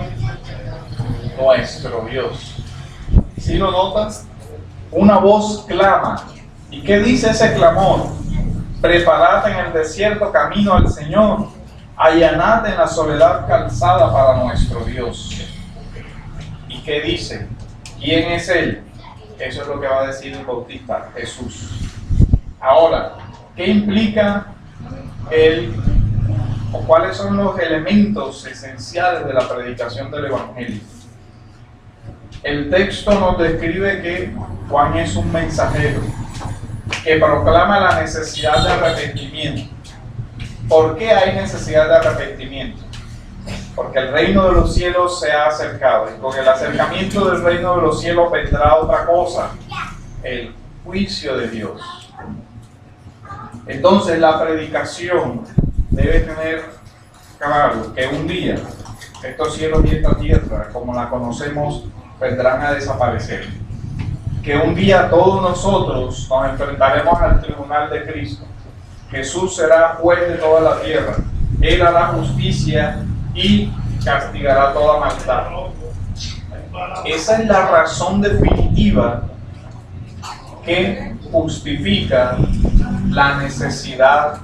Nuestro Dios. ¿Sí lo notas? Una voz clama. ¿Y qué dice ese clamor? Preparad en el desierto camino al Señor, allanad en la soledad calzada para nuestro Dios. ¿Y qué dice? ¿Quién es Él? Eso es lo que va a decir el Bautista, Jesús. Ahora, ¿qué implica Él? ¿O cuáles son los elementos esenciales de la predicación del Evangelio? El texto nos describe que Juan es un mensajero que proclama la necesidad de arrepentimiento. ¿Por qué hay necesidad de arrepentimiento? Porque el reino de los cielos se ha acercado, y con el acercamiento del reino de los cielos vendrá otra cosa: el juicio de Dios. Entonces la predicación debe tener claro que un día estos cielos y esta tierra, como la conocemos, vendrán a desaparecer. Que un día todos nosotros nos enfrentaremos al tribunal de Cristo. Jesús será juez de toda la tierra. Él hará justicia y castigará toda maldad. Esa es la razón definitiva que justifica la necesidad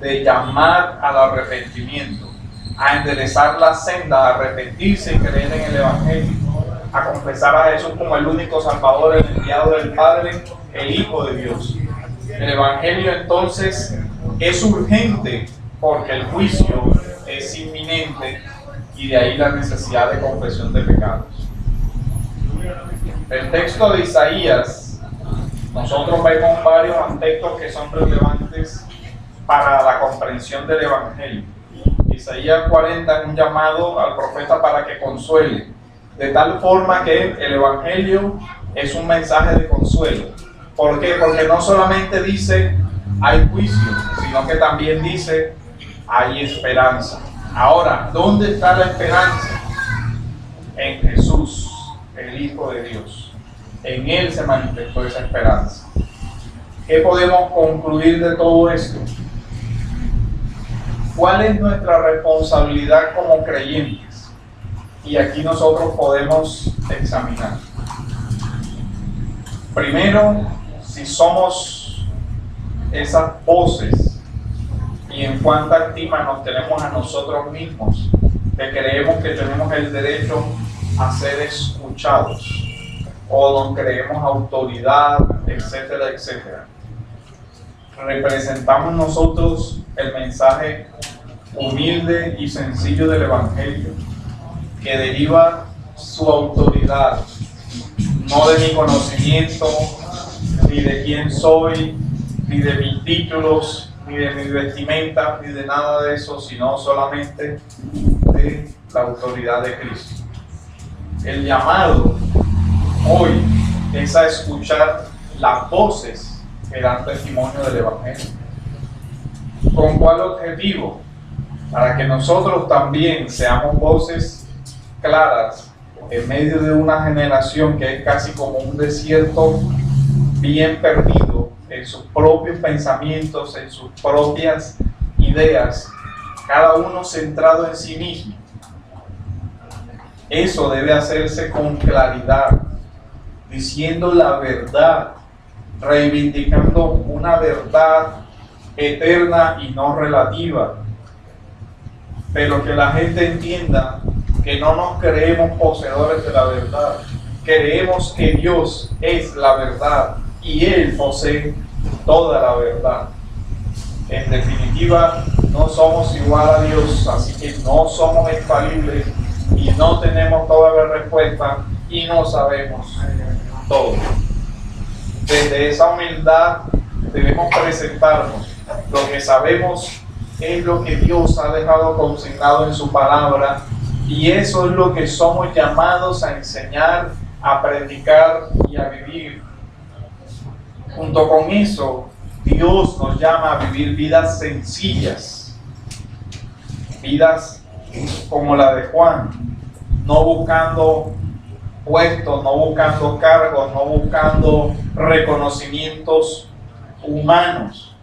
de llamar al arrepentimiento, a enderezar la senda, a arrepentirse y creer en el Evangelio, a confesar a Jesús como el único Salvador, el enviado del Padre, el Hijo de Dios. El Evangelio entonces es urgente porque el juicio es inminente y de ahí la necesidad de confesión de pecados. El texto de Isaías, nosotros vemos varios aspectos que son relevantes para la comprensión del Evangelio. Isaías 40 es un llamado al profeta para que consuele, de tal forma que el Evangelio es un mensaje de consuelo. ¿Por qué? Porque no solamente dice hay juicio, sino que también dice hay esperanza. Ahora, ¿dónde está la esperanza? En Jesús, el Hijo de Dios. En Él se manifestó esa esperanza. ¿Qué podemos concluir de todo esto? ¿Cuál es nuestra responsabilidad como creyentes? Y aquí nosotros podemos examinar. Primero, si somos esas voces y en cuánta estima nos tenemos a nosotros mismos, que creemos que tenemos el derecho a ser escuchados, o donde creemos autoridad, etcétera, etcétera. Representamos nosotros el mensaje humilde y sencillo del Evangelio, que deriva su autoridad, no de mi conocimiento, ni de quién soy, ni de mis títulos, ni de mi vestimenta, ni de nada de eso, sino solamente de la autoridad de Cristo. El llamado hoy es a escuchar las voces que dan testimonio del Evangelio. ¿Con cuál objetivo? Para que nosotros también seamos voces claras en medio de una generación que es casi como un desierto bien perdido en sus propios pensamientos, en sus propias ideas, cada uno centrado en sí mismo. Eso debe hacerse con claridad, diciendo la verdad, reivindicando una verdad eterna y no relativa, pero que la gente entienda que no nos creemos poseedores de la verdad, creemos que Dios es la verdad y Él posee toda la verdad. En definitiva, no somos igual a Dios, así que no somos infalibles y no tenemos toda la respuesta y no sabemos todo. Desde esa humildad debemos presentarnos. Lo que sabemos es lo que Dios ha dejado consignado en su palabra y eso es lo que somos llamados a enseñar, a predicar y a vivir. Junto con eso, Dios nos llama a vivir vidas sencillas, vidas como la de Juan, no buscando puestos, no buscando cargos, no buscando reconocimientos humanos.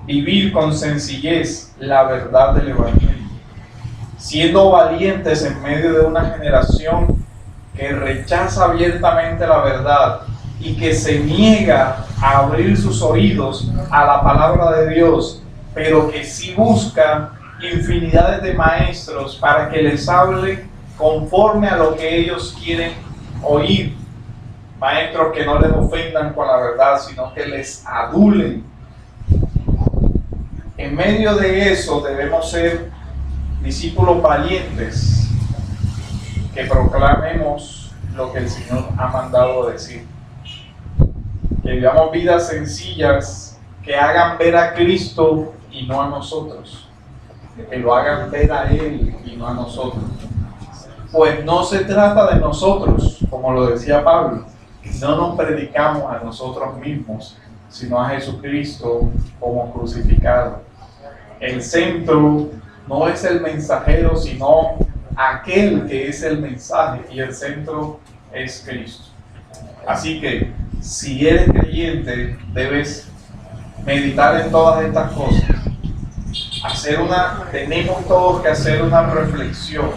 Vivir con sencillez la verdad del Evangelio, siendo valientes en medio de una generación que rechaza abiertamente la verdad y que se niega a abrir sus oídos a la palabra de Dios, pero que sí busca infinidades de maestros para que les hable conforme a lo que ellos quieren oír. Maestros que no les ofendan con la verdad, sino que les adulen. En medio de eso debemos ser discípulos valientes que proclamemos lo que el Señor ha mandado decir. Que vivamos vidas sencillas que hagan ver a Cristo y no a nosotros. Que lo hagan ver a Él y no a nosotros. Pues no se trata de nosotros, como lo decía Pablo. No nos predicamos a nosotros mismos, sino a Jesucristo como crucificado. El centro no es el mensajero, sino aquel que es el mensaje, y el centro es Cristo. Así que, si eres creyente, debes meditar en todas estas cosas. Tenemos todos que hacer una reflexión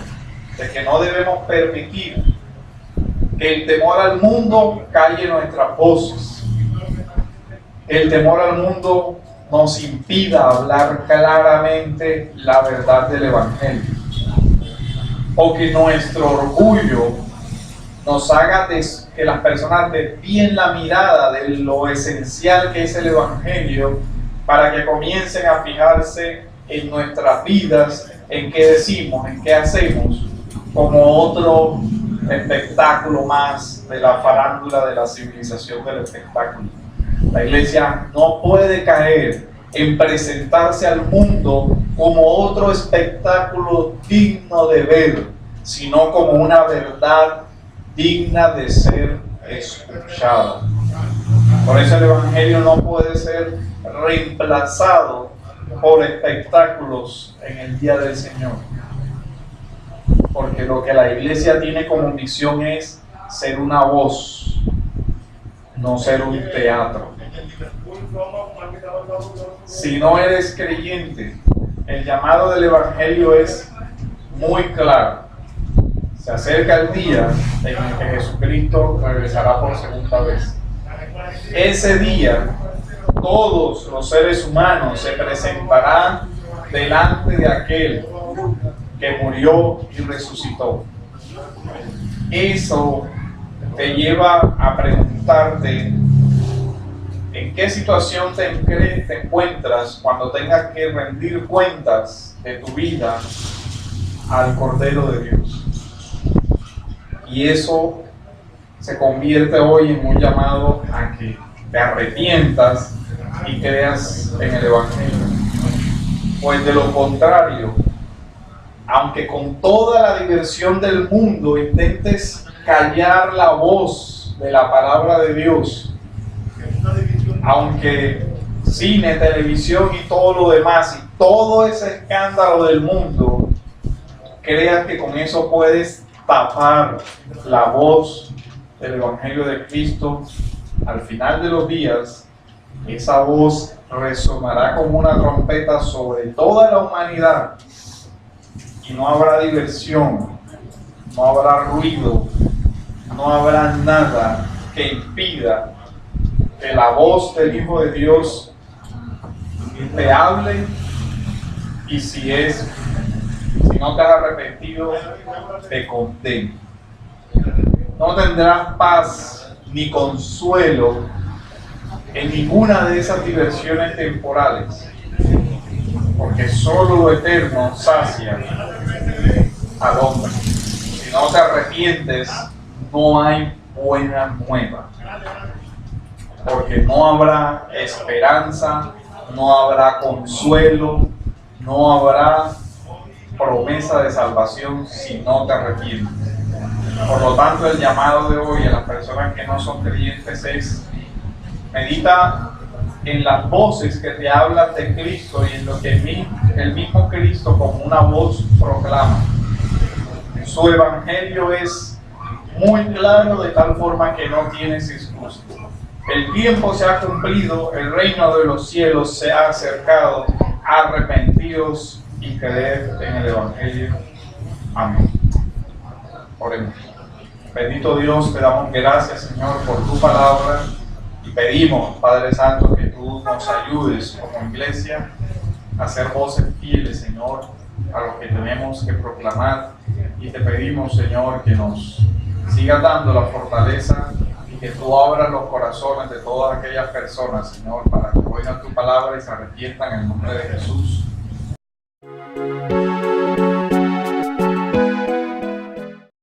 de que no debemos permitir que el temor al mundo calle nuestras voces. El temor al mundo nos impida hablar claramente la verdad del Evangelio. O que nuestro orgullo nos haga que las personas desvíen la mirada de lo esencial que es el Evangelio, para que comiencen a fijarse en nuestras vidas, en qué decimos, en qué hacemos, como otro espectáculo más de la farándula de la civilización del espectáculo. La iglesia no puede caer en presentarse al mundo como otro espectáculo digno de ver, sino como una verdad digna de ser escuchada. Por eso el Evangelio no puede ser reemplazado por espectáculos en el día del Señor. Porque lo que la iglesia tiene como misión es ser una voz, no ser un teatro. Si no eres creyente, el llamado del Evangelio es muy claro. Se acerca el día en el que Jesucristo regresará por segunda vez. Ese día, todos los seres humanos se presentarán delante de aquel que murió y resucitó. Eso te lleva a preguntarte en qué situación te encuentras cuando tengas que rendir cuentas de tu vida al Cordero de Dios. Y eso se convierte hoy en un llamado a que te arrepientas y creas en el Evangelio. Pues de lo contrario, aunque con toda la diversión del mundo intentes callar la voz de la palabra de Dios, aunque cine, televisión y todo lo demás, y todo ese escándalo del mundo, creas que con eso puedes tapar la voz del Evangelio de Cristo, al final de los días, esa voz resonará como una trompeta sobre toda la humanidad y no habrá diversión, no habrá ruido, no habrá nada que impida que la voz del Hijo de Dios te hable, y si no te has arrepentido, te condene. No tendrás paz ni consuelo en ninguna de esas diversiones temporales, porque solo lo eterno sacia al hombre. Si no te arrepientes, no hay buena nueva, porque no habrá esperanza, no habrá consuelo, no habrá promesa de salvación si no te arrepientes. Por lo tanto, el llamado de hoy a las personas que no son creyentes es: medita en las voces que te hablan de Cristo y en lo que el mismo Cristo como una voz proclama. Su evangelio es muy claro, de tal forma que no tienes excusa. El tiempo se ha cumplido, el reino de los cielos se ha acercado. Arrepentidos y creed en el evangelio. Amén. Oremos. Bendito Dios, te damos gracias, Señor, por tu palabra, y pedimos, Padre Santo, que tú nos ayudes como iglesia a ser voces fieles, Señor, a lo que tenemos que proclamar, y te pedimos, Señor, que nos sigas dando la fortaleza y que tú abras los corazones de todas aquellas personas, Señor, para que oigan tu palabra y se arrepientan en el nombre de Jesús.